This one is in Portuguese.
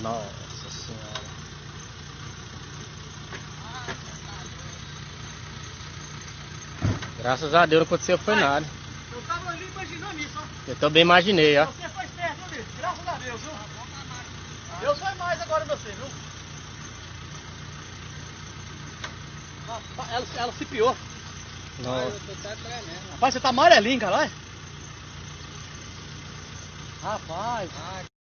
Nossa senhora. Graças a Deus não aconteceu foi nada. Eu tava ali imaginando isso, ó. Eu também imaginei, ó. Você foi esperto, viu, bicho? Graças a Deus, viu? Eu sou mais agora você, viu? Ela se piou. Nossa. Rapaz, você tá amarelinho, cara, olha. Rapaz.